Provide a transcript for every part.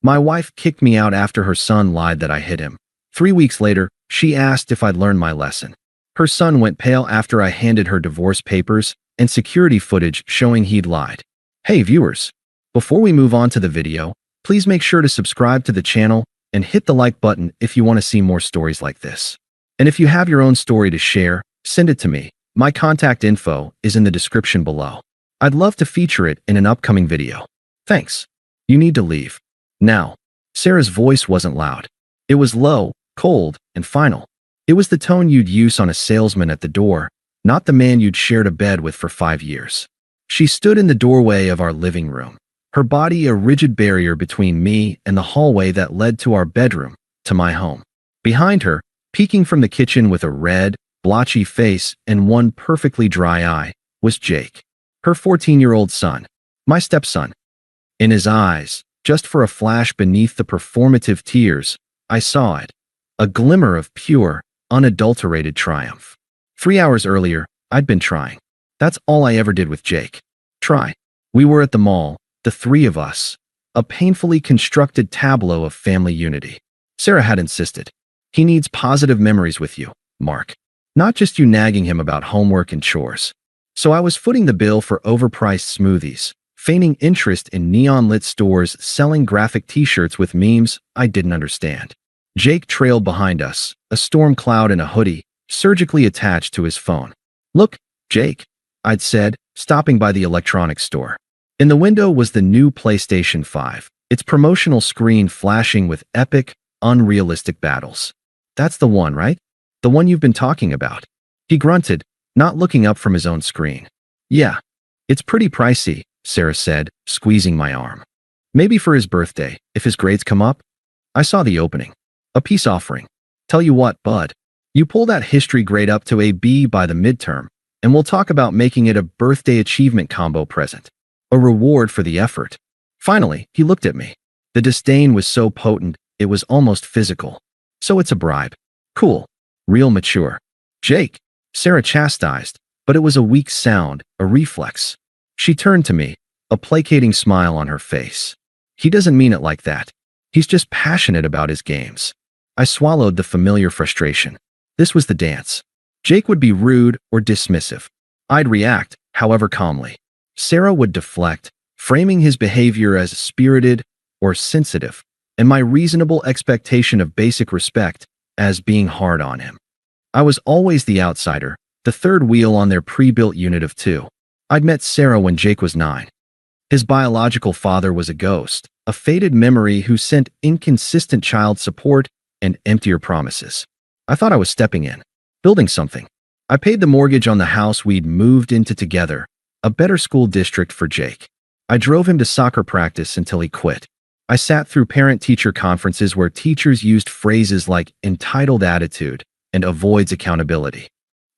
My wife kicked me out after her son lied that I hit him. 3 weeks later, she asked if I'd learned my lesson. Her son went pale after I handed her divorce papers and security footage showing he'd lied. Hey viewers, before we move on to the video, please make sure to subscribe to the channel and hit the like button if you want to see more stories like this. And if you have your own story to share, send it to me. My contact info is in the description below. I'd love to feature it in an upcoming video. Thanks. You need to leave. Now. Sarah's voice wasn't loud. It was low, cold, and final. It was the tone you'd use on a salesman at the door, not the man you'd shared a bed with for 5 years. She stood in the doorway of our living room, her body a rigid barrier between me and the hallway that led to our bedroom, to my home. Behind her, peeking from the kitchen with a red, blotchy face and one perfectly dry eye, was Jake, her 14-year-old son, my stepson. In his eyes, just for a flash beneath the performative tears, I saw it, a glimmer of pure, unadulterated triumph. 3 hours earlier, I'd been trying. That's all I ever did with Jake. Try. We were at the mall, the three of us, a painfully constructed tableau of family unity. Sarah had insisted. He needs positive memories with you, Mark. Not just you nagging him about homework and chores. So I was footing the bill for overpriced smoothies, feigning interest in neon-lit stores selling graphic t-shirts with memes I didn't understand. Jake trailed behind us, a storm cloud in a hoodie, surgically attached to his phone. Look, Jake, I'd said, stopping by the electronics store. In the window was the new PlayStation 5, its promotional screen flashing with epic, unrealistic battles. That's the one, right? The one you've been talking about. He grunted, not looking up from his own screen. Yeah. It's pretty pricey, Sarah said, squeezing my arm. Maybe for his birthday, if his grades come up? I saw the opening. A peace offering. Tell you what, bud. You pull that history grade up to a B by the midterm, and we'll talk about making it a birthday achievement combo present. A reward for the effort. Finally, he looked at me. The disdain was so potent, it was almost physical. So it's a bribe. Cool. Real mature. Jake, Sarah chastised, but it was a weak sound, a reflex. She turned to me, a placating smile on her face. He doesn't mean it like that. He's just passionate about his games. I swallowed the familiar frustration. This was the dance. Jake would be rude or dismissive. I'd react, however calmly. Sarah would deflect, framing his behavior as spirited or sensitive, and my reasonable expectation of basic respect as being hard on him. I was always the outsider, the third wheel on their pre-built unit of 2. I'd met Sarah when Jake was 9. His biological father was a ghost, a faded memory who sent inconsistent child support and emptier promises. I thought I was stepping in, building something. I paid the mortgage on the house we'd moved into together, a better school district for Jake. I drove him to soccer practice until he quit. I sat through parent-teacher conferences where teachers used phrases like entitled attitude and avoids accountability.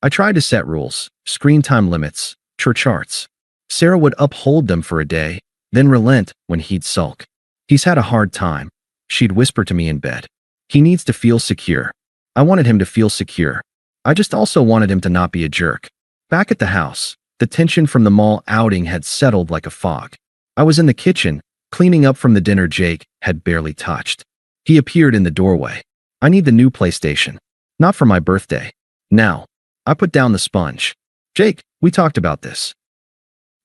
I tried to set rules, screen time limits, charts. Sarah would uphold them for a day, then relent when he'd sulk. He's had a hard time, she'd whisper to me in bed. He needs to feel secure. I wanted him to feel secure. I just also wanted him to not be a jerk. Back at the house, the tension from the mall outing had settled like a fog. I was in the kitchen, cleaning up from the dinner Jake had barely touched. He appeared in the doorway. I need the new PlayStation. Not for my birthday. Now. I put down the sponge. Jake, we talked about this.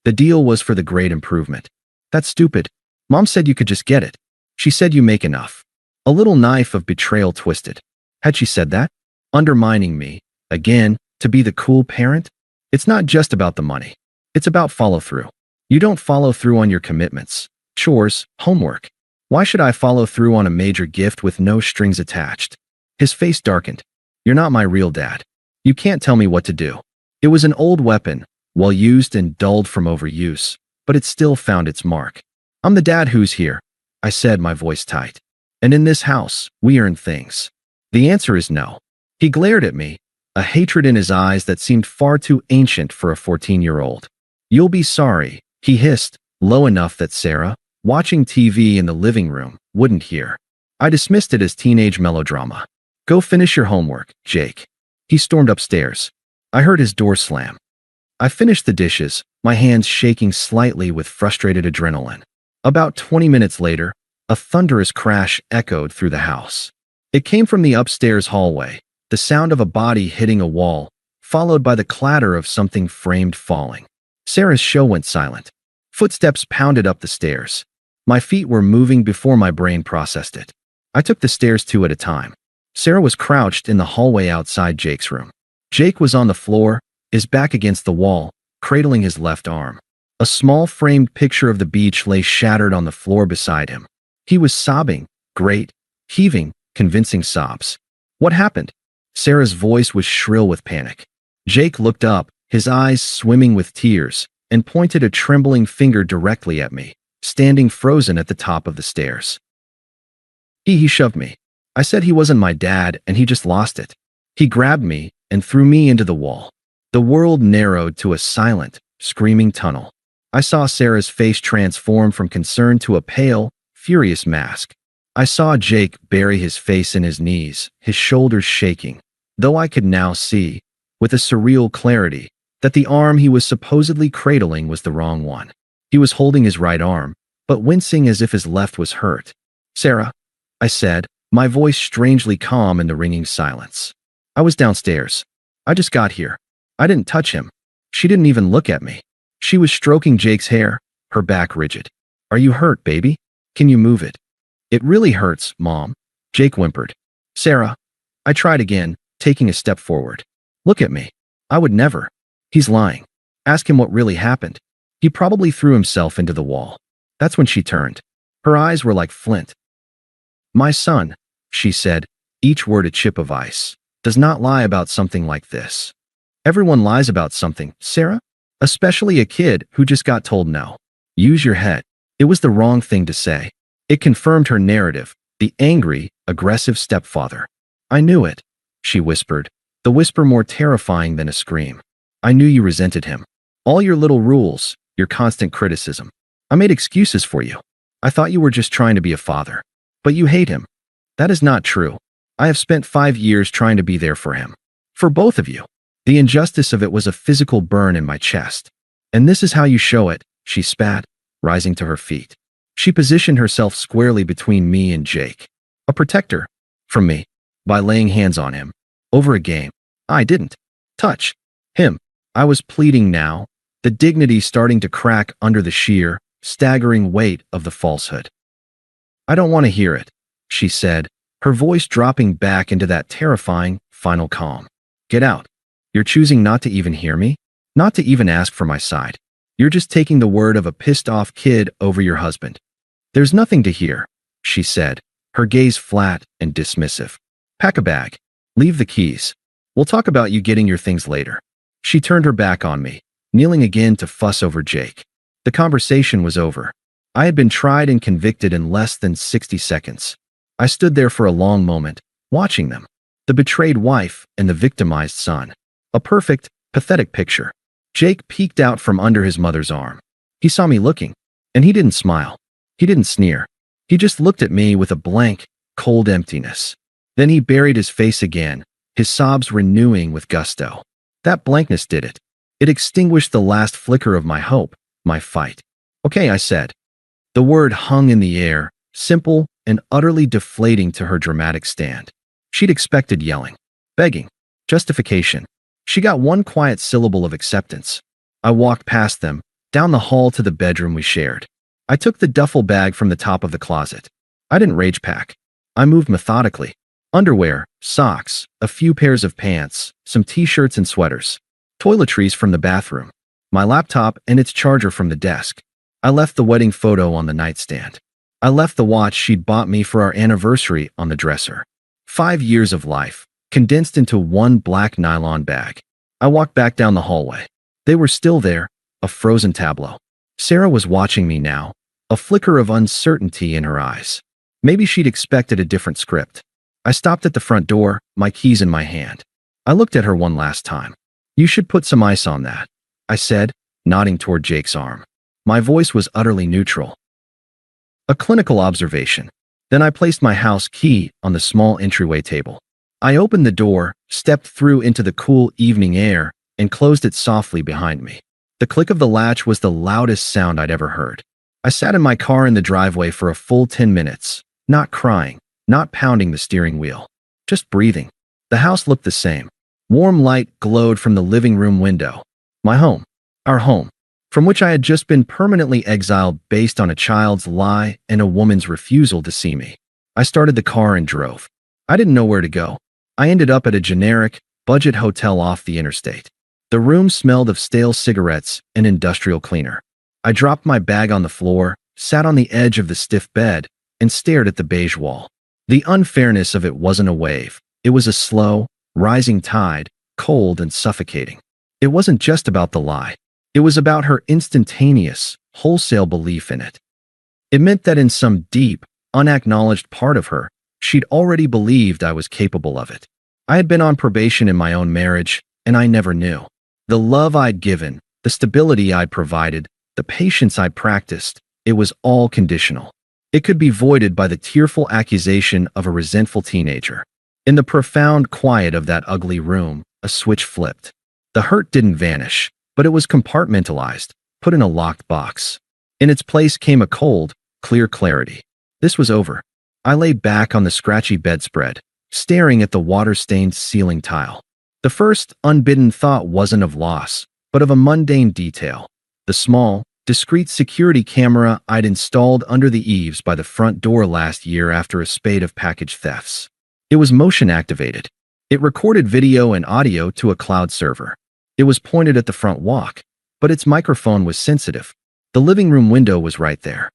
The deal was for the grade improvement. That's stupid. Mom said you could just get it. She said you make enough. A little knife of betrayal twisted. Had she said that? Undermining me, again, to be the cool parent? It's not just about the money. It's about follow-through. You don't follow through on your commitments, chores, homework. Why should I follow through on a major gift with no strings attached? His face darkened. You're not my real dad. You can't tell me what to do. It was an old weapon, well used and dulled from overuse, but it still found its mark. I'm the dad who's here, I said, my voice tight. And in this house, we earn things. The answer is no. He glared at me, a hatred in his eyes that seemed far too ancient for a 14-year-old. You'll be sorry, he hissed, low enough that Sarah, watching TV in the living room, wouldn't hear. I dismissed it as teenage melodrama. Go finish your homework, Jake. He stormed upstairs. I heard his door slam. I finished the dishes, my hands shaking slightly with frustrated adrenaline. About 20 minutes later, A thunderous crash echoed through the house. It came from the upstairs hallway, the sound of a body hitting a wall, followed by the clatter of something framed falling. Sarah's show went silent. Footsteps pounded up the stairs. My feet were moving before my brain processed it. I took the stairs 2 at a time. Sarah was crouched in the hallway outside Jake's room. Jake was on the floor, his back against the wall, cradling his left arm. A small framed picture of the beach lay shattered on the floor beside him. He was sobbing, great, heaving, convincing sobs. What happened? Sarah's voice was shrill with panic. Jake looked up, his eyes swimming with tears, and pointed a trembling finger directly at me, standing frozen at the top of the stairs. He shoved me. I said he wasn't my dad and he just lost it. He grabbed me and threw me into the wall. The world narrowed to a silent, screaming tunnel. I saw Sarah's face transform from concern to a pale, furious mask. I saw Jake bury his face in his knees, his shoulders shaking, though I could now see, with a surreal clarity, that the arm he was supposedly cradling was the wrong one. He was holding his right arm, but wincing as if his left was hurt. "Sarah," I said, my voice strangely calm in the ringing silence. "I was downstairs. I just got here. I didn't touch him." She didn't even look at me. She was stroking Jake's hair, her back rigid. "Are you hurt, baby? Can you move it?" "It really hurts, Mom," Jake whimpered. "Sarah," I tried again, taking a step forward. "Look at me. I would never." "He's lying. Ask him what really happened. He probably threw himself into the wall." That's when she turned. Her eyes were like flint. "My son," she said, each word a chip of ice, "does not lie about something like this." "Everyone lies about something, Sarah? Especially a kid who just got told no. Use your head." It was the wrong thing to say. It confirmed her narrative, the angry, aggressive stepfather. "I knew it," she whispered, the whisper more terrifying than a scream. "I knew you resented him. All your little rules, your constant criticism. I made excuses for you. I thought you were just trying to be a father. But you hate him." "That is not true. I have spent 5 years trying to be there for him. For both of you." The injustice of it was a physical burn in my chest. "And this is how you show it," she spat, rising to her feet. She positioned herself squarely between me and Jake. "A protector. From me. By laying hands on him. Over a game. I didn't touch him." I was pleading now, the dignity starting to crack under the sheer, staggering weight of the falsehood. "I don't want to hear it," she said, her voice dropping back into that terrifying, final calm. "Get out. You're choosing not to even hear me? Not to even ask for my side. You're just taking the word of a pissed-off kid over your husband." "There's nothing to hear," she said, her gaze flat and dismissive. "Pack a bag. Leave the keys. We'll talk about you getting your things later." She turned her back on me, kneeling again to fuss over Jake. The conversation was over. I had been tried and convicted in less than 60 seconds. I stood there for a long moment, watching them. The betrayed wife and the victimized son. A perfect, pathetic picture. Jake peeked out from under his mother's arm. He saw me looking, and he didn't smile. He didn't sneer. He just looked at me with a blank, cold emptiness. Then he buried his face again, his sobs renewing with gusto. That blankness did it. It extinguished the last flicker of my hope, my fight. "Okay," I said. The word hung in the air, simple and utterly deflating to her dramatic stand. She'd expected yelling, begging, justification. She got one quiet syllable of acceptance. I walked past them, down the hall to the bedroom we shared. I took the duffel bag from the top of the closet. I didn't rage pack. I moved methodically. Underwear, socks, a few pairs of pants, some t-shirts and sweaters. Toiletries from the bathroom. My laptop and its charger from the desk. I left the wedding photo on the nightstand. I left the watch she'd bought me for our anniversary on the dresser. 5 years of life, condensed into one black nylon bag. I walked back down the hallway. They were still there, a frozen tableau. Sarah was watching me now, a flicker of uncertainty in her eyes. Maybe she'd expected a different script. I stopped at the front door, my keys in my hand. I looked at her one last time. "You should put some ice on that," I said, nodding toward Jake's arm. My voice was utterly neutral. A clinical observation. Then I placed my house key on the small entryway table. I opened the door, stepped through into the cool evening air, and closed it softly behind me. The click of the latch was the loudest sound I'd ever heard. I sat in my car in the driveway for a full 10 minutes, not crying, not pounding the steering wheel, just breathing. The house looked the same. Warm light glowed from the living room window. My home. Our home. From which I had just been permanently exiled based on a child's lie and a woman's refusal to see me. I started the car and drove. I didn't know where to go. I ended up at a generic, budget hotel off the interstate. The room smelled of stale cigarettes and industrial cleaner. I dropped my bag on the floor, sat on the edge of the stiff bed, and stared at the beige wall. The unfairness of it wasn't a wave. It was a slow, rising tide, cold and suffocating. It wasn't just about the lie. It was about her instantaneous, wholesale belief in it. It meant that in some deep, unacknowledged part of her, she'd already believed I was capable of it. I had been on probation in my own marriage, and I never knew. The love I'd given, the stability I'd provided, the patience I'd practiced, it was all conditional. It could be voided by the tearful accusation of a resentful teenager. In the profound quiet of that ugly room, a switch flipped. The hurt didn't vanish, but it was compartmentalized, put in a locked box. In its place came a cold, clear clarity. This was over. I lay back on the scratchy bedspread, staring at the water-stained ceiling tile. The first, unbidden thought wasn't of loss, but of a mundane detail. The small, discreet security camera I'd installed under the eaves by the front door last year after a spate of package thefts. It was motion-activated. It recorded video and audio to a cloud server. It was pointed at the front walk, but its microphone was sensitive. The living room window was right there.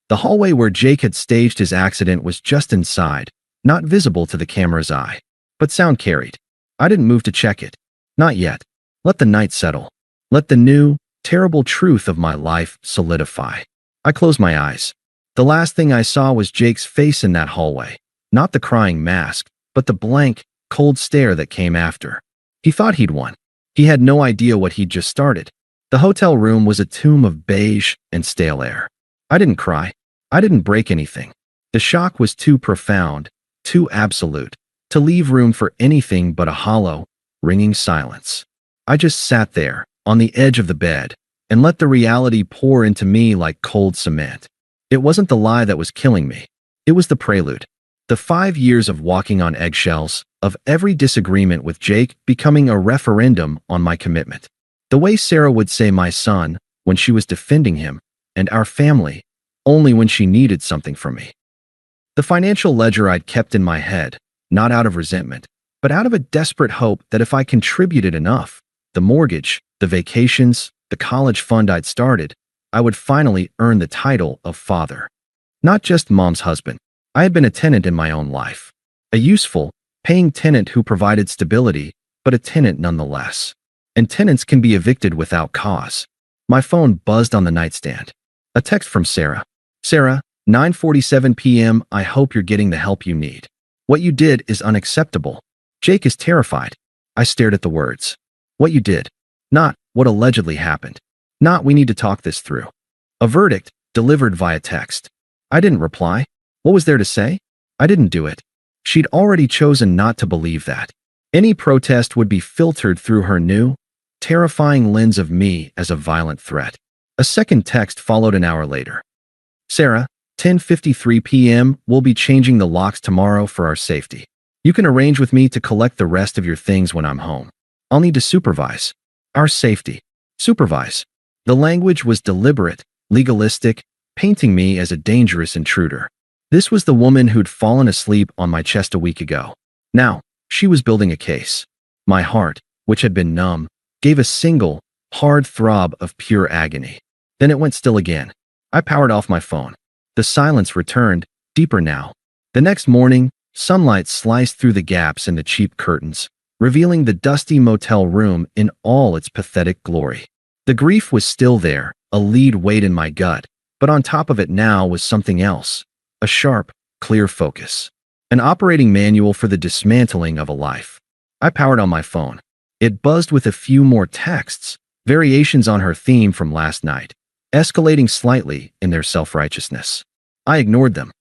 The hallway where Jake had staged his accident was just inside, not visible to the camera's eye, but sound carried. I didn't move to check it. Not yet. Let the night settle. Let the new, terrible truth of my life solidify. I closed my eyes. The last thing I saw was Jake's face in that hallway. Not the crying mask, but the blank, cold stare that came after. He thought he'd won. He had no idea what he'd just started. The hotel room was a tomb of beige and stale air. I didn't cry. I didn't break anything. The shock was too profound, too absolute, to leave room for anything but a hollow, ringing silence. I just sat there, on the edge of the bed, and let the reality pour into me like cold cement. It wasn't the lie that was killing me. It was the prelude. The 5 years of walking on eggshells, of every disagreement with Jake becoming a referendum on my commitment. The way Sarah would say my son when she was defending him, and our family, only when she needed something from me. The financial ledger I'd kept in my head, not out of resentment, but out of a desperate hope that if I contributed enough, the mortgage, the vacations, the college fund I'd started, I would finally earn the title of father. Not just mom's husband. I had been a tenant in my own life. A useful, paying tenant who provided stability, but a tenant nonetheless. And tenants can be evicted without cause. My phone buzzed on the nightstand. A text from Sarah. Sarah, 9:47 p.m. I hope you're getting the help you need. What you did is unacceptable. Jake is terrified. I stared at the words. What you did. Not what allegedly happened. Not we need to talk this through. A verdict, delivered via text. I didn't reply. What was there to say? I didn't do it. She'd already chosen not to believe that. Any protest would be filtered through her new, terrifying lens of me as a violent threat. A second text followed an hour later. Sarah, 10:53 p.m. We'll be changing the locks tomorrow for our safety. You can arrange with me to collect the rest of your things when I'm home. I'll need to supervise. Our safety. Supervise. The language was deliberate, legalistic, painting me as a dangerous intruder. This was the woman who'd fallen asleep on my chest a week ago. Now, she was building a case. My heart, which had been numb, gave a single, hard throb of pure agony. Then it went still again. I powered off my phone. The silence returned, deeper now. The next morning, sunlight sliced through the gaps in the cheap curtains, revealing the dusty motel room in all its pathetic glory. The grief was still there, a lead weight in my gut, but on top of it now was something else. A sharp, clear focus. An operating manual for the dismantling of a life. I powered on my phone. It buzzed with a few more texts, variations on her theme from last night, escalating slightly in their self-righteousness. I ignored them.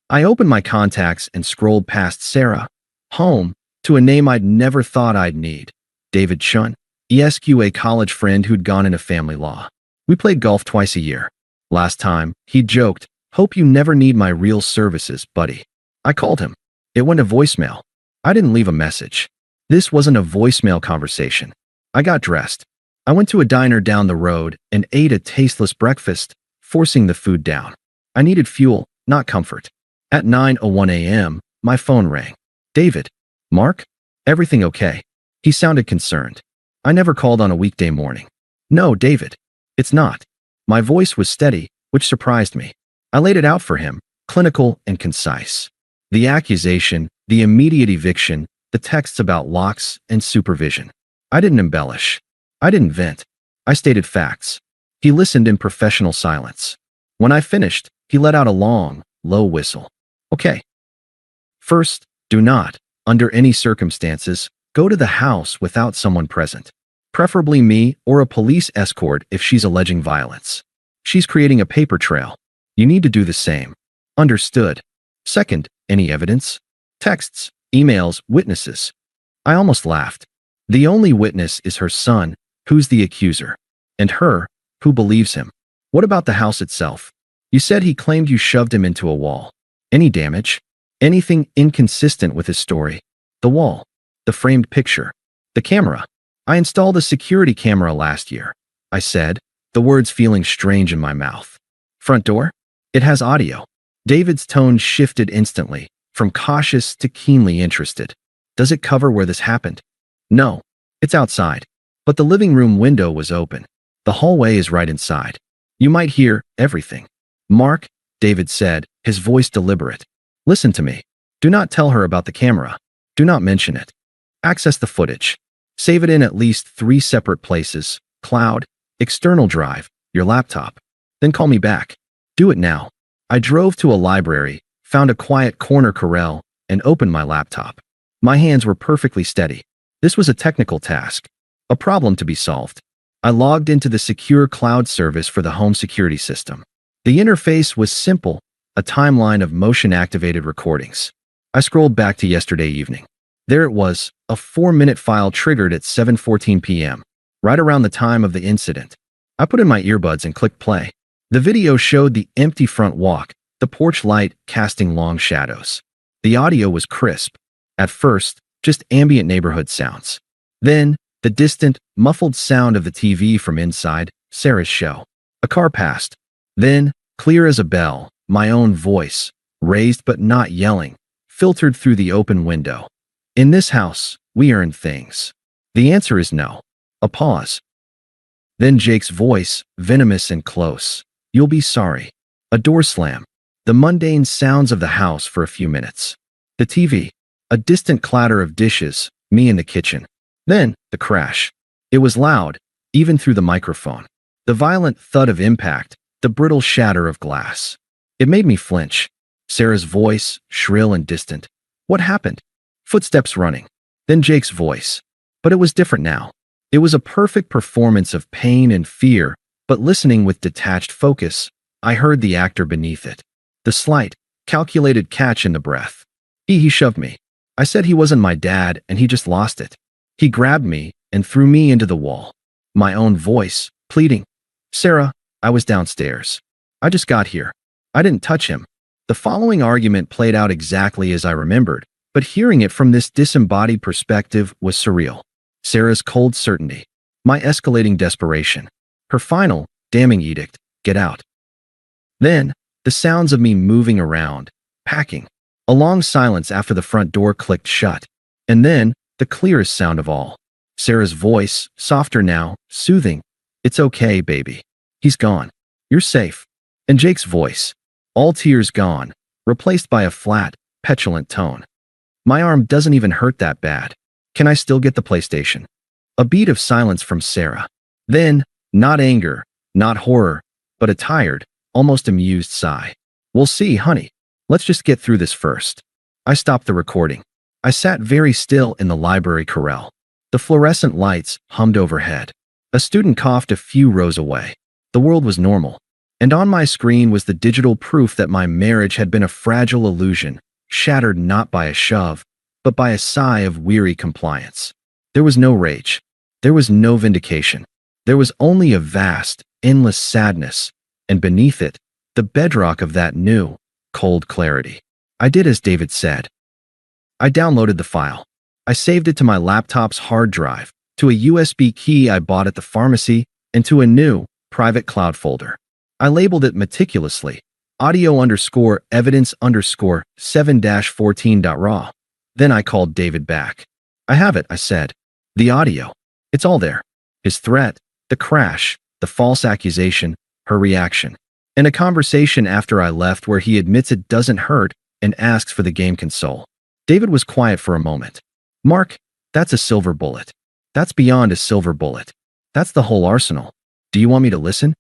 I opened my contacts and scrolled past Sarah, home, to a name I'd never thought I'd need. David Chun, ESQ, a college friend who'd gone into family law. We played golf twice a year. Last time, he joked, "Hope you never need my real services, buddy." I called him. It went to voicemail. I didn't leave a message. This wasn't a voicemail conversation. I got dressed. I went to a diner down the road and ate a tasteless breakfast, forcing the food down. I needed fuel, not comfort. At 9:01 a.m., my phone rang. "David." "Mark? Everything okay?" He sounded concerned. "I never called on a weekday morning." "No, David. It's not." My voice was steady, which surprised me. I laid it out for him, clinical and concise. The accusation, the immediate eviction, the texts about locks and supervision. I didn't embellish. I didn't vent. I stated facts. He listened in professional silence. When I finished, he let out a long, low whistle. "Okay. First, do not, under any circumstances, go to the house without someone present. Preferably me or a police escort if she's alleging violence. She's creating a paper trail. You need to do the same. Understood? Second, any evidence? Texts, emails, witnesses." I almost laughed. The only witness is her son, who's the accuser. And her, who believes him. What about the house itself? You said he claimed you shoved him into a wall. Any damage? Anything inconsistent with his story? The wall. The framed picture. The camera. "I installed a security camera last year," I said, the words feeling strange in my mouth. "Front door? It has audio." David's tone shifted instantly, from cautious to keenly interested. "Does it cover where this happened?" "No. It's outside. But the living room window was open. The hallway is right inside. You might hear everything." "Mark," David said, his voice deliberate. "Listen to me. Do not tell her about the camera. Do not mention it. Access the footage. Save it in at least 3 separate places: cloud, external drive, your laptop. Then call me back. Do it now." I drove to a library, found a quiet corner corral, and opened my laptop. My hands were perfectly steady. This was a technical task, a problem to be solved. I logged into the secure cloud service for the home security system. The interface was simple, a timeline of motion-activated recordings. I scrolled back to yesterday evening. There it was, a 4-minute file triggered at 7:14 p.m., right around the time of the incident. I put in my earbuds and clicked play. The video showed the empty front walk, the porch light casting long shadows. The audio was crisp. At first, just ambient neighborhood sounds. Then, the distant, muffled sound of the TV from inside, Sarah's show. A car passed. Then, clear as a bell, my own voice, raised but not yelling, filtered through the open window. "In this house, we earn things." The answer is no. A pause. Then Jake's voice, venomous and close. "You'll be sorry." A door slam. The mundane sounds of the house for a few minutes. The TV. A distant clatter of dishes, me in the kitchen. Then, the crash. It was loud, even through the microphone. The violent thud of impact, the brittle shatter of glass. It made me flinch. Sarah's voice, shrill and distant. "What happened?" Footsteps running. Then Jake's voice. But it was different now. It was a perfect performance of pain and fear, but listening with detached focus, I heard the actor beneath it. The slight, calculated catch in the breath. He shoved me. I said he wasn't my dad and he just lost it. He grabbed me and threw me into the wall. My own voice, pleading. "Sarah, I was downstairs. I just got here. I didn't touch him." The following argument played out exactly as I remembered, but hearing it from this disembodied perspective was surreal. Sarah's cold certainty. My escalating desperation. Her final, damning edict, "Get out." Then, the sounds of me moving around, packing. A long silence after the front door clicked shut. And then, the clearest sound of all. Sarah's voice, softer now, soothing. "It's okay, baby. He's gone. You're safe." And Jake's voice. All tears gone, replaced by a flat, petulant tone. "My arm doesn't even hurt that bad. Can I still get the PlayStation?" A beat of silence from Sarah. Then, not anger, not horror, but a tired, almost amused sigh. "We'll see, honey. Let's just get through this first." I stopped the recording. I sat very still in the library corral. The fluorescent lights hummed overhead. A student coughed a few rows away. The world was normal. And on my screen was the digital proof that my marriage had been a fragile illusion, shattered not by a shove, but by a sigh of weary compliance. There was no rage. There was no vindication. There was only a vast, endless sadness, and beneath it, the bedrock of that new, cold clarity. I did as David said. I downloaded the file. I saved it to my laptop's hard drive, to a USB key I bought at the pharmacy, and to a new, private cloud folder. I labeled it meticulously, audio_evidence_7-14.raw. Then I called David back. I have it, I said. The audio. It's all there. His threat, the crash, the false accusation, her reaction. And a conversation after I left where he admits it doesn't hurt and asks for the game console. David was quiet for a moment. Mark, that's a silver bullet. That's beyond a silver bullet. That's the whole arsenal. Do you want me to listen?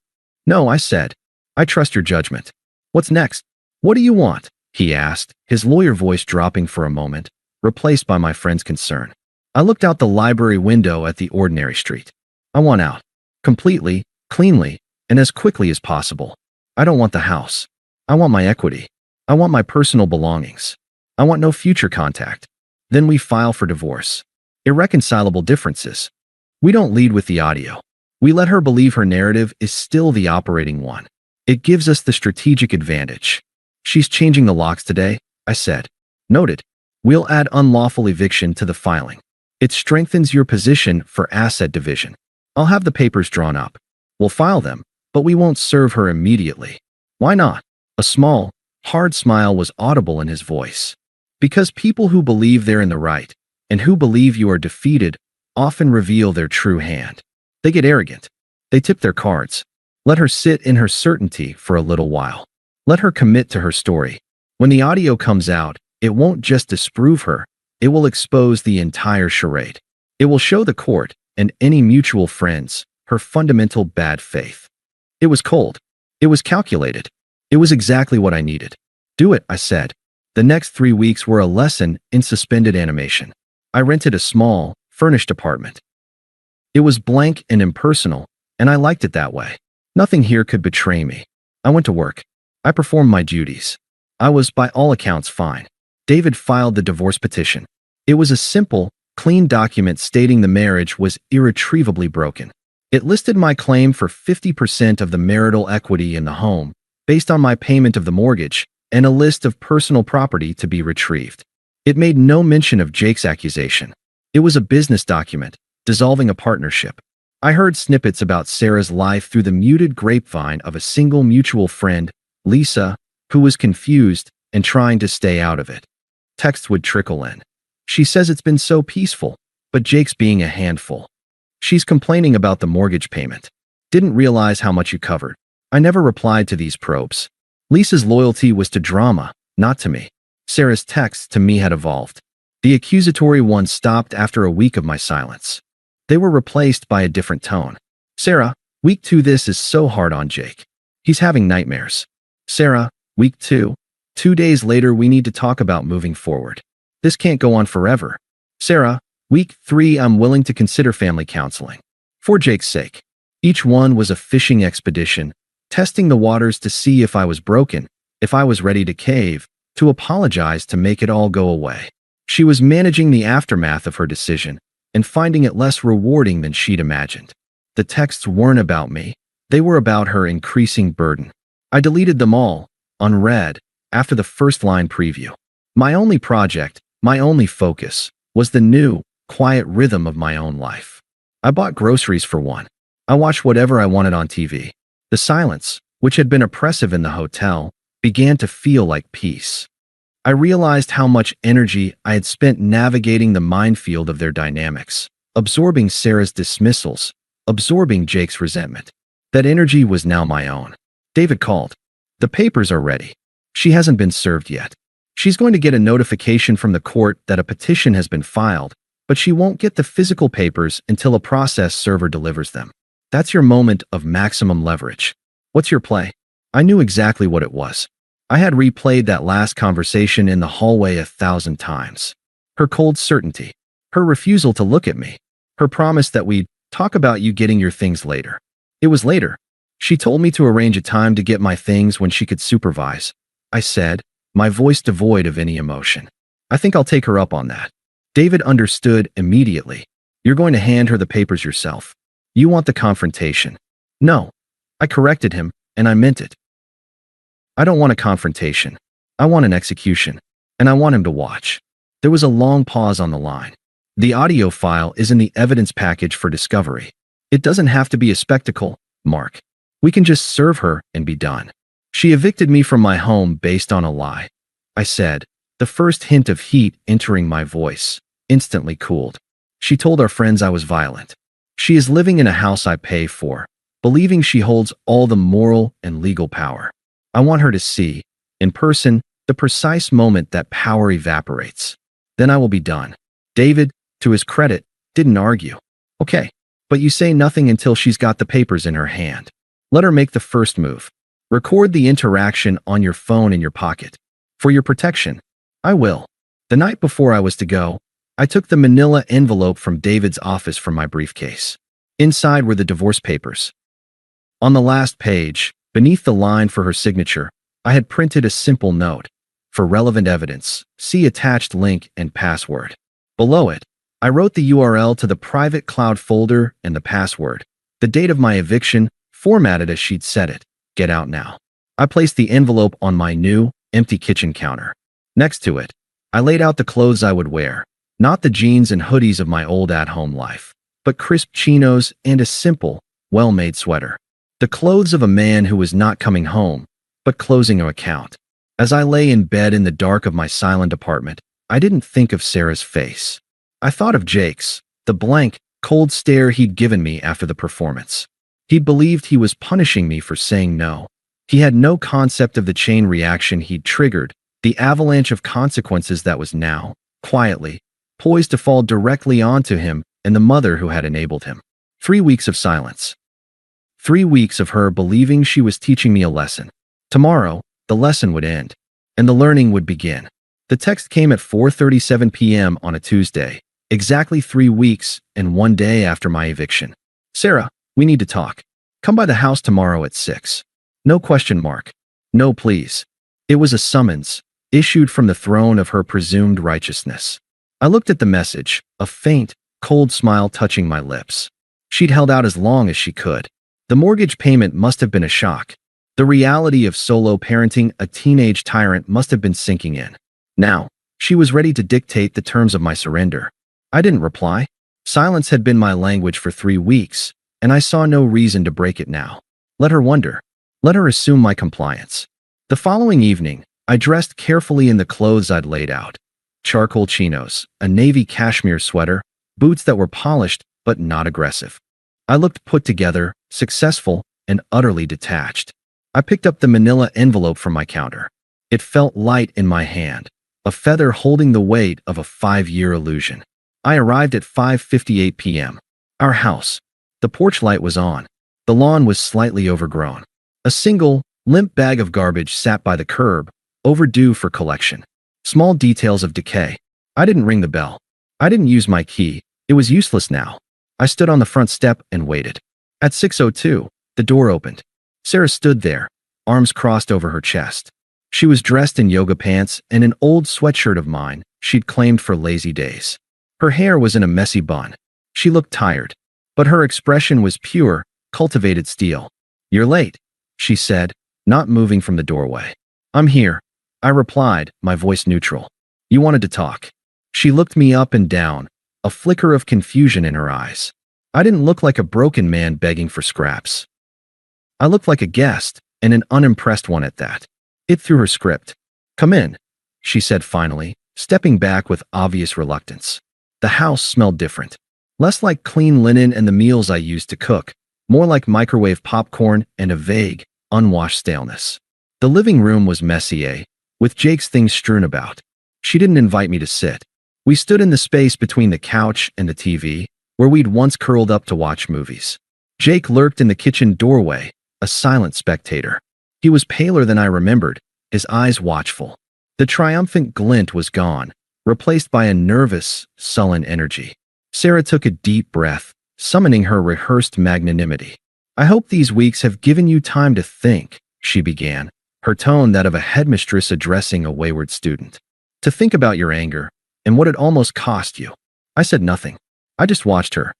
No, I said. I trust your judgment. What's next? What do you want? He asked, his lawyer voice dropping for a moment, replaced by my friend's concern. I looked out the library window at the ordinary street. I want out. Completely, cleanly, and as quickly as possible. I don't want the house. I want my equity. I want my personal belongings. I want no future contact. Then we file for divorce. Irreconcilable differences. We don't lead with the audio. We let her believe her narrative is still the operating one. It gives us the strategic advantage. She's changing the locks today, I said. Noted. We'll add unlawful eviction to the filing. It strengthens your position for asset division. I'll have the papers drawn up. We'll file them, but we won't serve her immediately. Why not? A small, hard smile was audible in his voice. Because people who believe they're in the right, and who believe you are defeated, often reveal their true hand. They get arrogant. They tip their cards. Let her sit in her certainty for a little while. Let her commit to her story. When the audio comes out, it won't just disprove her, it will expose the entire charade. It will show the court, and any mutual friends, her fundamental bad faith. It was cold. It was calculated. It was exactly what I needed. Do it, I said. The next 3 weeks were a lesson in suspended animation. I rented a small, furnished apartment. It was blank and impersonal, and I liked it that way. Nothing here could betray me. I went to work. I performed my duties. I was, by all accounts, fine. David filed the divorce petition. It was a simple, clean document stating the marriage was irretrievably broken. It listed my claim for 50% of the marital equity in the home, based on my payment of the mortgage, and a list of personal property to be retrieved. It made no mention of Jake's accusation. It was a business document, dissolving a partnership. I heard snippets about Sarah's life through the muted grapevine of a single mutual friend, Lisa, who was confused and trying to stay out of it. Texts would trickle in. She says it's been so peaceful, but Jake's being a handful. She's complaining about the mortgage payment. Didn't realize how much you covered. I never replied to these probes. Lisa's loyalty was to drama, not to me. Sarah's texts to me had evolved. The accusatory ones stopped after a week of my silence. They were replaced by a different tone. Sarah, week 2, this is so hard on Jake. He's having nightmares. Sarah, week 2. 2 days later, we need to talk about moving forward. This can't go on forever. Sarah, week 3, I'm willing to consider family counseling. For Jake's sake. Each one was a fishing expedition, testing the waters to see if I was broken, if I was ready to cave, to apologize to make it all go away. She was managing the aftermath of her decision and finding it less rewarding than she'd imagined. The texts weren't about me. They were about her increasing burden. I deleted them all, unread, after the first line preview. My only project, my only focus, was the new, quiet rhythm of my own life. I bought groceries for one. I watched whatever I wanted on TV. The silence, which had been oppressive in the hotel, began to feel like peace. I realized how much energy I had spent navigating the minefield of their dynamics, absorbing Sarah's dismissals, absorbing Jake's resentment. That energy was now my own. David called. The papers are ready. She hasn't been served yet. She's going to get a notification from the court that a petition has been filed, but she won't get the physical papers until a process server delivers them. That's your moment of maximum leverage. What's your play? I knew exactly what it was. I had replayed that last conversation in the hallway 1,000 times. Her cold certainty. Her refusal to look at me. Her promise that we'd talk about you getting your things later. It was later. She told me to arrange a time to get my things when she could supervise. I said, my voice devoid of any emotion. I think I'll take her up on that. David understood immediately. You're going to hand her the papers yourself. You want the confrontation. No. I corrected him, and I meant it. I don't want a confrontation. I want an execution, and I want him to watch. There was a long pause on the line. The audio file is in the evidence package for discovery. It doesn't have to be a spectacle, Mark. We can just serve her and be done. She evicted me from my home based on a lie, I said, the first hint of heat entering my voice, instantly cooled. She told our friends I was violent. She is living in a house I pay for, believing she holds all the moral and legal power. I want her to see, in person, the precise moment that power evaporates. Then I will be done. David, to his credit, didn't argue. Okay, but you say nothing until she's got the papers in her hand. Let her make the first move. Record the interaction on your phone in your pocket. For your protection, I will. The night before I was to go, I took the manila envelope from David's office from my briefcase. Inside were the divorce papers. On the last page, beneath the line for her signature, I had printed a simple note. For relevant evidence, see attached link and password. Below it, I wrote the URL to the private cloud folder and the password. The date of my eviction, formatted as she'd said it. Get out now. I placed the envelope on my new, empty kitchen counter. Next to it, I laid out the clothes I would wear. Not the jeans and hoodies of my old at-home life, but crisp chinos and a simple, well-made sweater. The clothes of a man who was not coming home, but closing an account. As I lay in bed in the dark of my silent apartment, I didn't think of Sarah's face. I thought of Jake's, the blank, cold stare he'd given me after the performance. He'd believed he was punishing me for saying no. He had no concept of the chain reaction he'd triggered, the avalanche of consequences that was now, quietly, poised to fall directly onto him and the mother who had enabled him. 3 weeks of silence. 3 weeks of her believing she was teaching me a lesson. Tomorrow, the lesson would end, and the learning would begin. The text came at 4:37 p.m. on a Tuesday, exactly 3 weeks and 1 day after my eviction. Sarah, we need to talk. Come by the house tomorrow at 6. No question mark. No, please. It was a summons, issued from the throne of her presumed righteousness. I looked at the message, a faint, cold smile touching my lips. She'd held out as long as she could. The mortgage payment must have been a shock. The reality of solo parenting a teenage tyrant must have been sinking in. Now, she was ready to dictate the terms of my surrender. I didn't reply. Silence had been my language for 3 weeks, and I saw no reason to break it now. Let her wonder. Let her assume my compliance. The following evening, I dressed carefully in the clothes I'd laid out. Charcoal chinos, a navy cashmere sweater, boots that were polished but not aggressive. I looked put together, successful, and utterly detached. I picked up the manila envelope from my counter. It felt light in my hand, a feather holding the weight of a 5-year illusion. I arrived at 5:58 p.m. Our house. The porch light was on. The lawn was slightly overgrown. A single, limp bag of garbage sat by the curb, overdue for collection. Small details of decay. I didn't ring the bell. I didn't use my key. It was useless now. I stood on the front step and waited. At 6:02, the door opened. Sarah stood there, arms crossed over her chest. She was dressed in yoga pants and an old sweatshirt of mine she'd claimed for lazy days. Her hair was in a messy bun. She looked tired, but her expression was pure, cultivated steel. "You're late," she said, not moving from the doorway. "I'm here," I replied, my voice neutral. "You wanted to talk." She looked me up and down, a flicker of confusion in her eyes. I didn't look like a broken man begging for scraps. I looked like a guest, and an unimpressed one at that. It threw her script. "Come in," she said finally, stepping back with obvious reluctance. The house smelled different. Less like clean linen and the meals I used to cook, more like microwave popcorn and a vague, unwashed staleness. The living room was messy, with Jake's things strewn about. She didn't invite me to sit. We stood in the space between the couch and the TV, where we'd once curled up to watch movies. Jake lurked in the kitchen doorway, a silent spectator. He was paler than I remembered, his eyes watchful. The triumphant glint was gone, replaced by a nervous, sullen energy. Sarah took a deep breath, summoning her rehearsed magnanimity. "I hope these weeks have given you time to think," she began, her tone that of a headmistress addressing a wayward student. "To think about your anger, and what it almost cost you." I said nothing. I just watched her.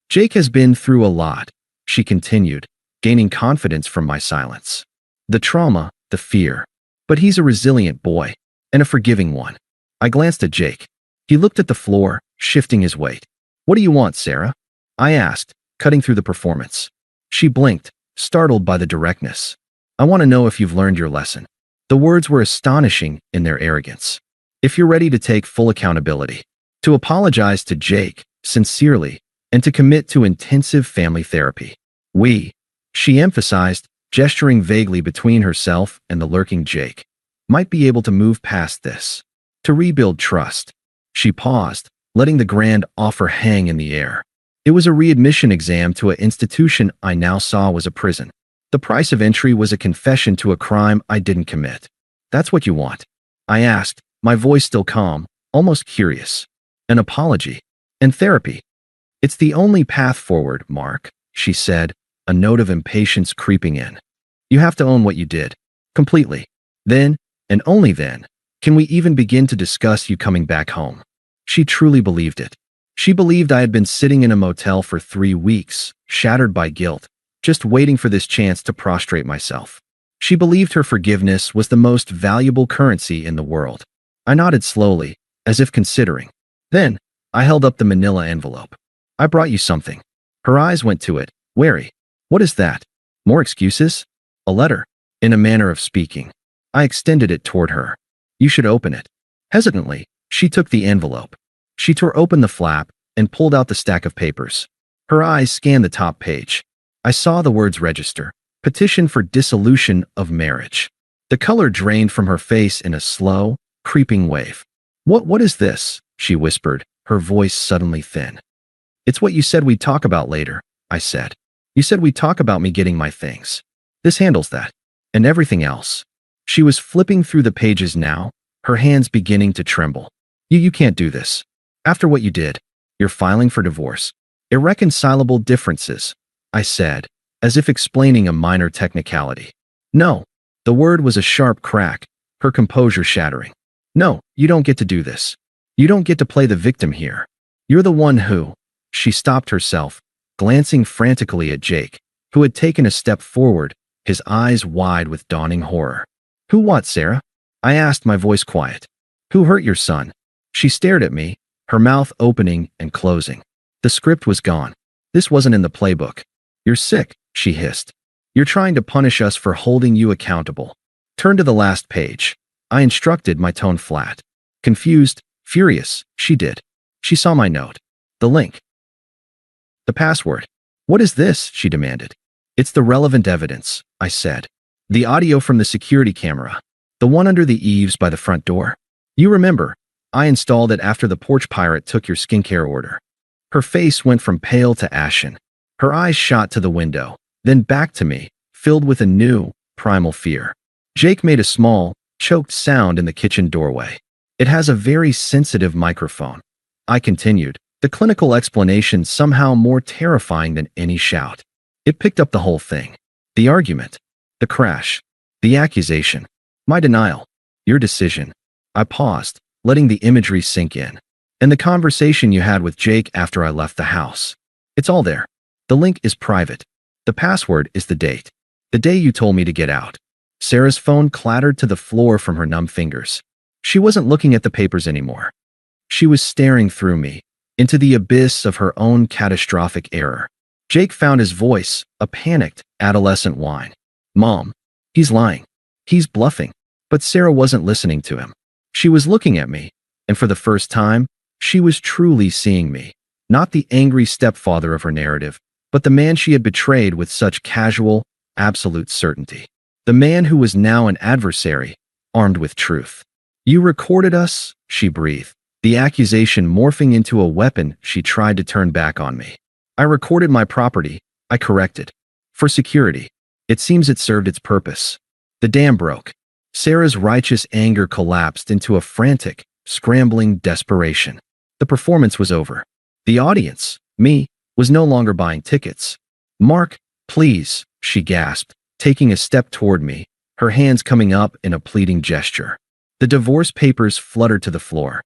"Jake has been through a lot," she continued, gaining confidence from my silence. The trauma, the fear. But he's a resilient boy, and a forgiving one. I glanced at Jake. He looked at the floor, shifting his weight. What do you want, Sarah? I asked, cutting through the performance. She blinked, startled by the directness. I want to know if you've learned your lesson. The words were astonishing in their arrogance. If you're ready to take full accountability, to apologize to Jake, sincerely, and to commit to intensive family therapy. She emphasized, gesturing vaguely between herself and the lurking Jake, might be able to move past this. To rebuild trust. She paused, letting the grand offer hang in the air. It was a readmission exam to an institution I now saw was a prison. The price of entry was a confession to a crime I didn't commit. That's what you want? I asked, my voice still calm, almost curious. An apology. And therapy. It's the only path forward, Mark, she said, a note of impatience creeping in. You have to own what you did. Completely. Then, and only then, can we even begin to discuss you coming back home. She truly believed it. She believed I had been sitting in a motel for 3 weeks, shattered by guilt, just waiting for this chance to prostrate myself. She believed her forgiveness was the most valuable currency in the world. I nodded slowly, as if considering. Then, I held up the manila envelope. I brought you something. Her eyes went to it, wary. What is that? More excuses? A letter. In a manner of speaking. I extended it toward her. You should open it. Hesitantly, she took the envelope. She tore open the flap and pulled out the stack of papers. Her eyes scanned the top page. I saw the words register. Petition for dissolution of marriage. The color drained from her face in a slow, creeping wave. What is this? She whispered, her voice suddenly thin. It's what you said we'd talk about later, I said. You said we'd talk about me getting my things. This handles that. And everything else. She was flipping through the pages now, her hands beginning to tremble. You can't do this. After what you did, you're filing for divorce. Irreconcilable differences, I said, as if explaining a minor technicality. No. The word was a sharp crack, her composure shattering. No, you don't get to do this. You don't get to play the victim here. You're the one who… She stopped herself, glancing frantically at Jake, who had taken a step forward, his eyes wide with dawning horror. Who what, Sarah? I asked, my voice quiet. Who hurt your son? She stared at me, her mouth opening and closing. The script was gone. This wasn't in the playbook. You're sick, she hissed. You're trying to punish us for holding you accountable. Turn to the last page. I instructed, my tone flat. Confused, furious, she did. She saw my note. The link. The password. What is this? She demanded. It's the relevant evidence, I said. The audio from the security camera. The one under the eaves by the front door. You remember, I installed it after the porch pirate took your skincare order. Her face went from pale to ashen. Her eyes shot to the window, then back to me, filled with a new, primal fear. Jake made a small, choked sound in the kitchen doorway. It has a very sensitive microphone. I continued, the clinical explanation somehow more terrifying than any shout. It picked up the whole thing. The argument. The crash. The accusation. My denial. Your decision. I paused, letting the imagery sink in. And the conversation you had with Jake after I left the house. It's all there. The link is private. The password is the date. The day you told me to get out. Sarah's phone clattered to the floor from her numb fingers. She wasn't looking at the papers anymore. She was staring through me, into the abyss of her own catastrophic error. Jake found his voice, a panicked, adolescent whine. Mom, he's lying. He's bluffing. But Sarah wasn't listening to him. She was looking at me, and for the first time, she was truly seeing me. Not the angry stepfather of her narrative, but the man she had betrayed with such casual, absolute certainty. The man who was now an adversary, armed with truth. You recorded us, she breathed, the accusation morphing into a weapon she tried to turn back on me. I recorded my property, I corrected. For security. It seems it served its purpose. The dam broke. Sarah's righteous anger collapsed into a frantic, scrambling desperation. The performance was over. The audience, me, was no longer buying tickets. Mark, please, she gasped, taking a step toward me, her hands coming up in a pleading gesture. The divorce papers fluttered to the floor.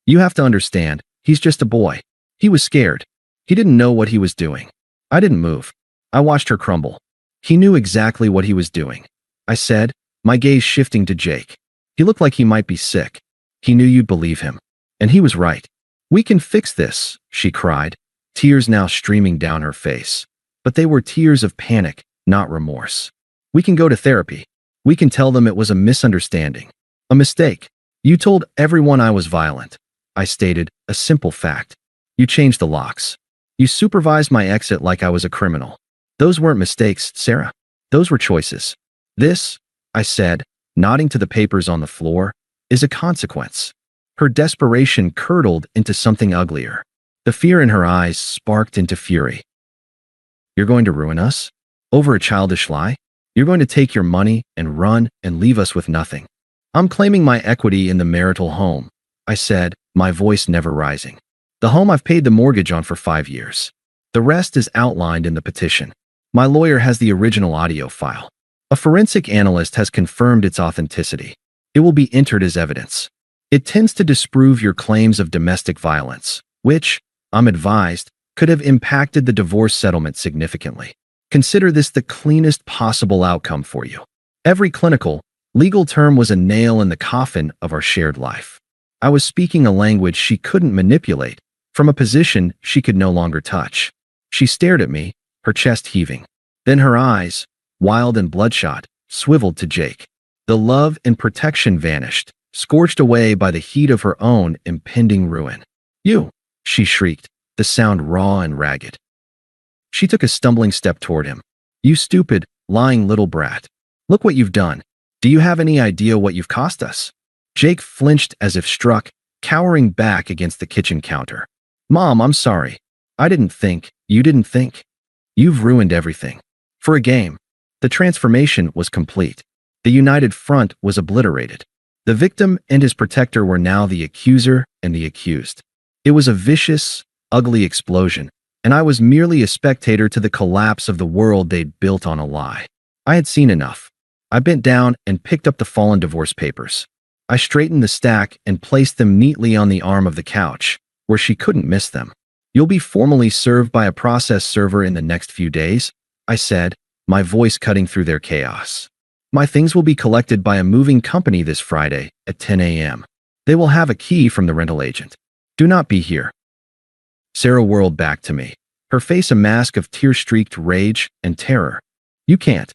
You have to understand, he's just a boy. He was scared. He didn't know what he was doing. I didn't move. I watched her crumble. He knew exactly what he was doing, I said, my gaze shifting to Jake. He looked like he might be sick. He knew you'd believe him. And he was right. We can fix this, she cried, tears now streaming down her face. But they were tears of panic, not remorse. We can go to therapy. We can tell them it was a misunderstanding. A mistake. You told everyone I was violent. I stated, a simple fact. You changed the locks. You supervised my exit like I was a criminal. Those weren't mistakes, Sarah. Those were choices. This, I said, nodding to the papers on the floor, is a consequence. Her desperation curdled into something uglier. The fear in her eyes sparked into fury. You're going to ruin us? Over a childish lie? You're going to take your money and run and leave us with nothing. I'm claiming my equity in the marital home, I said, my voice never rising. The home I've paid the mortgage on for 5 years. The rest is outlined in the petition. My lawyer has the original audio file. A forensic analyst has confirmed its authenticity. It will be entered as evidence. It tends to disprove your claims of domestic violence, which, I'm advised, could have impacted the divorce settlement significantly. Consider this the cleanest possible outcome for you. Every clinical, legal term was a nail in the coffin of our shared life. I was speaking a language she couldn't manipulate, from a position she could no longer touch. She stared at me, her chest heaving. Then her eyes, wild and bloodshot, swiveled to Jake. The love and protection vanished, scorched away by the heat of her own impending ruin. You, she shrieked, the sound raw and ragged. She took a stumbling step toward him. You stupid, lying little brat. Look what you've done. Do you have any idea what you've cost us? Jake flinched as if struck, cowering back against the kitchen counter. Mom, I'm sorry. I didn't think. You didn't think. You've ruined everything. For a game. The transformation was complete. The united front was obliterated. The victim and his protector were now the accuser and the accused. It was a vicious, ugly explosion, and I was merely a spectator to the collapse of the world they'd built on a lie. I had seen enough. I bent down and picked up the fallen divorce papers. I straightened the stack and placed them neatly on the arm of the couch, where she couldn't miss them. You'll be formally served by a process server in the next few days, I said, my voice cutting through their chaos. My things will be collected by a moving company this Friday at 10 a.m. They will have a key from the rental agent. Do not be here. Sarah whirled back to me, her face a mask of tear-streaked rage and terror. You can't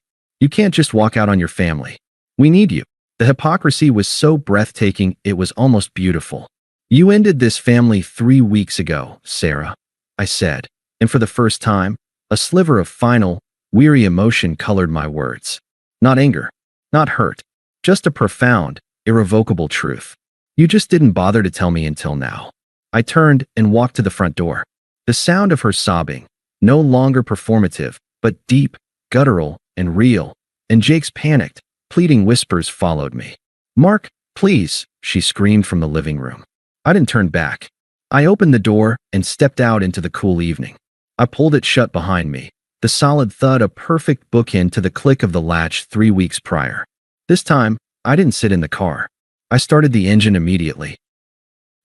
just walk out on your family. We need you. The hypocrisy was so breathtaking it was almost beautiful. You ended this family 3 weeks ago, Sarah, I said, and for the first time, a sliver of final, weary emotion colored my words. Not anger, not hurt, just a profound, irrevocable truth. You just didn't bother to tell me until now. I turned and walked to the front door. The sound of her sobbing, no longer performative, but deep, guttural, and real, and Jake's panicked, pleading whispers followed me. Mark, please, she screamed from the living room. I didn't turn back. I opened the door and stepped out into the cool evening. I pulled it shut behind me, the solid thud a perfect bookend to the click of the latch 3 weeks prior. This time, I didn't sit in the car. I started the engine immediately.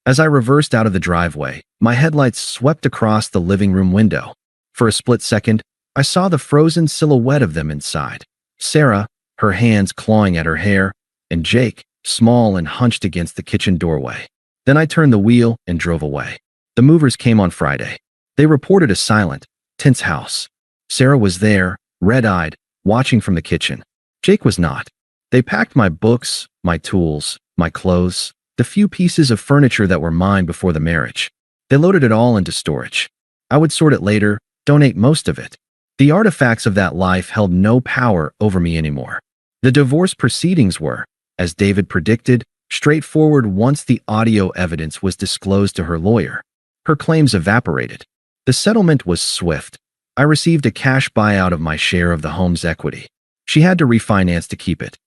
As I reversed out of the driveway, my headlights swept across the living room window. For a split second, I saw the frozen silhouette of them inside. Sarah, her hands clawing at her hair, and Jake, small and hunched against the kitchen doorway. Then I turned the wheel and drove away. The movers came on Friday. They reported a silent, tense house. Sarah was there, red-eyed, watching from the kitchen. Jake was not. They packed my books, my tools, my clothes, the few pieces of furniture that were mine before the marriage. They loaded it all into storage. I would sort it later, donate most of it. The artifacts of that life held no power over me anymore. The divorce proceedings were, as David predicted, straightforward once the audio evidence was disclosed to her lawyer. Her claims evaporated. The settlement was swift. I received a cash buyout of my share of the home's equity. She had to refinance to keep it.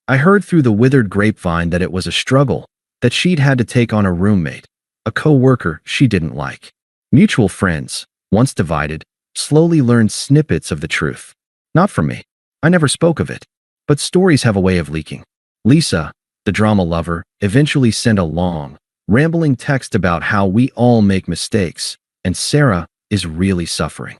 I heard through the withered grapevine that it was a struggle, that she'd had to take on a roommate, a co-worker she didn't like. Mutual friends, once divided, slowly learned snippets of the truth. Not from me. I never spoke of it. But stories have a way of leaking. Lisa, the drama lover, eventually sent a long, rambling text about how we all make mistakes, and Sarah is really suffering.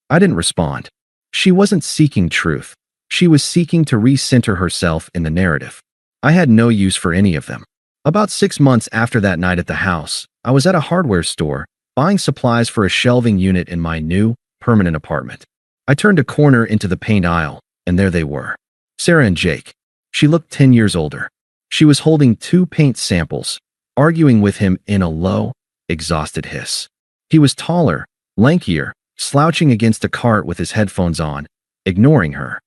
I didn't respond. She wasn't seeking truth. She was seeking to recenter herself in the narrative. I had no use for any of them. About 6 months after that night at the house, I was at a hardware store, buying supplies for a shelving unit in my new, permanent apartment. I turned a corner into the paint aisle, and there they were. Sarah and Jake. She looked 10 years older. She was holding 2 paint samples, arguing with him in a low, exhausted hiss. He was taller, lankier, slouching against a cart with his headphones on, ignoring her.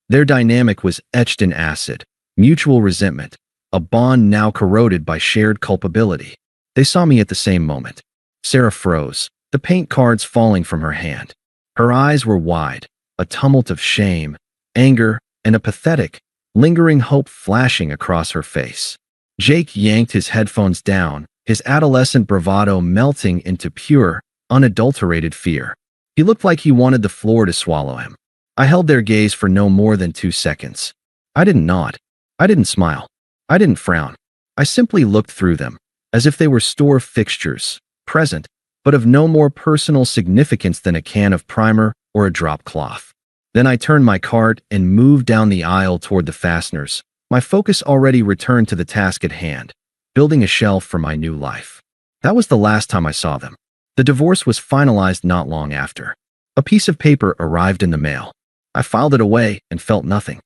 Their dynamic was etched in acid, mutual resentment, a bond now corroded by shared culpability. They saw me at the same moment. Sarah froze, the paint cards falling from her hand. Her eyes were wide, a tumult of shame, anger, and a pathetic, lingering hope flashing across her face. Jake yanked his headphones down, his adolescent bravado melting into pure, unadulterated fear. He looked like he wanted the floor to swallow him. I held their gaze for no more than 2 seconds. I didn't nod. I didn't smile. I didn't frown. I simply looked through them, as if they were store fixtures, present, but of no more personal significance than a can of primer or a drop cloth. Then I turned my cart and moved down the aisle toward the fasteners, my focus already returned to the task at hand, building a shelf for my new life. That was the last time I saw them. The divorce was finalized not long after. A piece of paper arrived in the mail. I filed it away and felt nothing.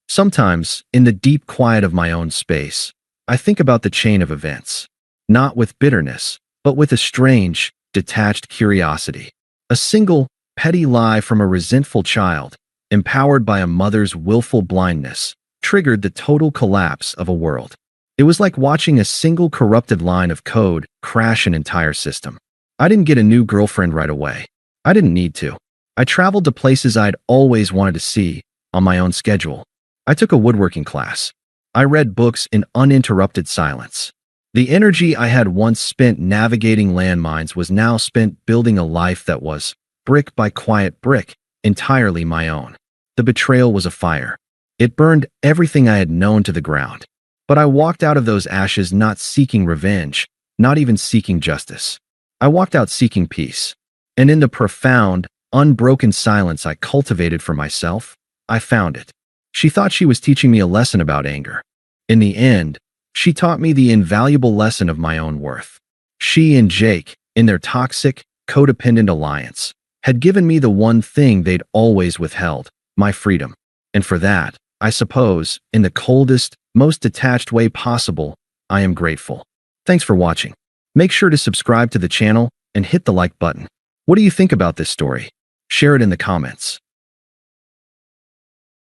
Sometimes, in the deep quiet of my own space, I think about the chain of events, not with bitterness, but with a strange, detached curiosity. A single, petty lie from a resentful child, empowered by a mother's willful blindness, triggered the total collapse of a world. It was like watching a single corrupted line of code crash an entire system. I didn't get a new girlfriend right away. I didn't need to. I traveled to places I'd always wanted to see, on my own schedule. I took a woodworking class. I read books in uninterrupted silence. The energy I had once spent navigating landmines was now spent building a life that was, brick by quiet brick, entirely my own. The betrayal was a fire. It burned everything I had known to the ground. But I walked out of those ashes not seeking revenge, not even seeking justice. I walked out seeking peace. And in the profound, unbroken silence I cultivated for myself, I found it. She thought she was teaching me a lesson about anger. In the end, she taught me the invaluable lesson of my own worth. She and Jake, in their toxic, codependent alliance, had given me the one thing they'd always withheld, my freedom. And for that, I suppose, in the coldest, most detached way possible, I am grateful. Thanks for watching. Make sure to subscribe to the channel and hit the like button. What do you think about this story? Share it in the comments.